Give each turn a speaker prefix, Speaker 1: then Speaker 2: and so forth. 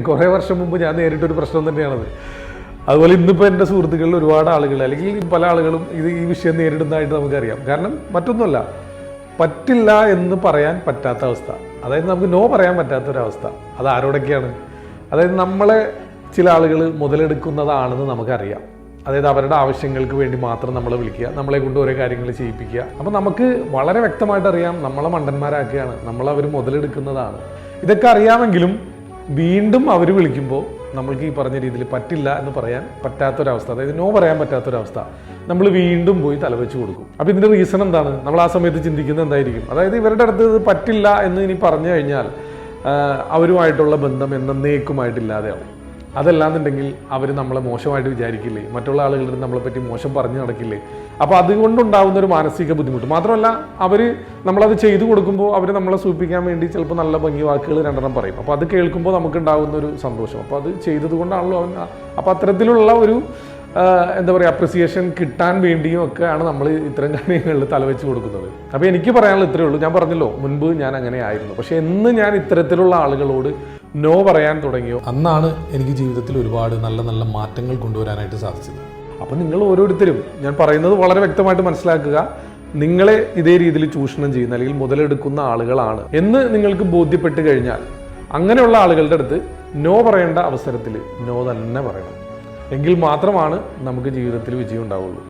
Speaker 1: കുറേ വർഷം മുമ്പ് ഞാൻ നേരിട്ടൊരു പ്രശ്നം തന്നെയാണത്. അതുപോലെ ഇന്നിപ്പോൾ എൻ്റെ സുഹൃത്തുക്കളിൽ ഒരുപാട് ആളുകൾ അല്ലെങ്കിൽ പല ആളുകളും ഈ വിഷയം നേരിടുന്നതായിട്ട് നമുക്കറിയാം. കാരണം മറ്റൊന്നുമല്ല, പറ്റില്ല എന്ന് പറയാൻ പറ്റാത്ത അവസ്ഥ, അതായത് നമുക്ക് നോ പറയാൻ പറ്റാത്തൊരവസ്ഥ. അത് ആരോടൊക്കെയാണ്? അതായത് നമ്മളെ ചില ആളുകൾ മുതലെടുക്കുന്നതാണെന്ന് നമുക്കറിയാം. അതായത് അവരുടെ ആവശ്യങ്ങൾക്ക് വേണ്ടി മാത്രം നമ്മളെ വിളിക്കുക, നമ്മളെ കൊണ്ട് ഓരോ കാര്യങ്ങൾ ചെയ്യിപ്പിക്കുക. അപ്പോൾ നമുക്ക് വളരെ വ്യക്തമായിട്ട് അറിയാം നമ്മളെ മണ്ടന്മാരാക്കുകയാണ്, നമ്മളവർ മുതലെടുക്കുന്നതാണ്. ഇതൊക്കെ അറിയാമെങ്കിലും വീണ്ടും അവർ വിളിക്കുമ്പോൾ നമ്മൾക്ക് ഈ പറഞ്ഞ രീതിയിൽ പറ്റില്ല എന്ന് പറയാൻ പറ്റാത്തൊരവസ്ഥ, അതായത് നോ പറയാൻ പറ്റാത്തൊരവസ്ഥ, നമ്മൾ വീണ്ടും പോയി തലവെച്ച് കൊടുക്കും. അപ്പോൾ ഇതിൻ്റെ റീസൺ എന്താണ്? നമ്മൾ ആ സമയത്ത് ചിന്തിക്കുന്നത് എന്തായിരിക്കും? അതായത് ഇവരുടെ അടുത്ത് ഇത് പറ്റില്ല എന്ന് ഇനി പറഞ്ഞു കഴിഞ്ഞാൽ അവരുമായിട്ടുള്ള ബന്ധം എന്നേക്കുമായിട്ടില്ലാതെയാവും. അതല്ലാന്നുണ്ടെങ്കിൽ അവർ നമ്മളെ മോശമായിട്ട് വിചാരിക്കില്ലേ, മറ്റുള്ള ആളുകളുടെ നമ്മളെപ്പറ്റി മോശം പറഞ്ഞു നടക്കില്ലേ. അപ്പോൾ അതുകൊണ്ടുണ്ടാകുന്ന ഒരു മാനസിക ബുദ്ധിമുട്ട് മാത്രമല്ല, അവർ നമ്മളത് ചെയ്തു കൊടുക്കുമ്പോൾ അവർ നമ്മളെ സൂചിപ്പിക്കാൻ വേണ്ടി ചിലപ്പോൾ നല്ല ഭംഗി വാക്കുകൾ രണ്ടെണ്ണം പറയും. അപ്പോൾ അത് കേൾക്കുമ്പോൾ നമുക്കുണ്ടാകുന്ന ഒരു സന്തോഷം, അപ്പോൾ അത് ചെയ്തത് കൊണ്ടാണല്ലോ അവൻ. അപ്പോൾ അത്തരത്തിലുള്ള ഒരു എന്താ പറയുക, അപ്രിസിയേഷൻ കിട്ടാൻ വേണ്ടിയും ഒക്കെയാണ് നമ്മൾ ഇത്തരം കാര്യങ്ങളിൽ തലവെച്ച് കൊടുക്കുന്നത്. അപ്പോൾ എനിക്ക് പറയാനുള്ള ഇത്രയേ ഉള്ളൂ. ഞാൻ പറഞ്ഞല്ലോ മുൻപ് ഞാൻ അങ്ങനെ ആയിരുന്നു, പക്ഷേ എന്ന് ഞാൻ ഇത്തരത്തിലുള്ള ആളുകളോട് നോ പറയാൻ തുടങ്ങിയോ അന്നാണ് എനിക്ക് ജീവിതത്തിൽ ഒരുപാട് നല്ല നല്ല മാറ്റങ്ങൾ കൊണ്ടുവരാനായിട്ട് സാധിച്ചത്. അപ്പം നിങ്ങൾ ഓരോരുത്തരും, ഞാൻ പറയുന്നത് വളരെ വ്യക്തമായിട്ട് മനസ്സിലാക്കുക, നിങ്ങളെ ഇതേ രീതിയിൽ ചൂഷണം ചെയ്യുന്ന അല്ലെങ്കിൽ മുതലെടുക്കുന്ന ആളുകളാണ് എന്ന് നിങ്ങൾക്ക് ബോധ്യപ്പെട്ട് കഴിഞ്ഞാൽ അങ്ങനെയുള്ള ആളുകളുടെ അടുത്ത് നോ പറയേണ്ട അവസരത്തിൽ നോ തന്നെ പറയണം. എങ്കിൽ മാത്രമാണ് നമുക്ക് ജീവിതത്തിൽ വിജയം ഉണ്ടാവുള്ളൂ.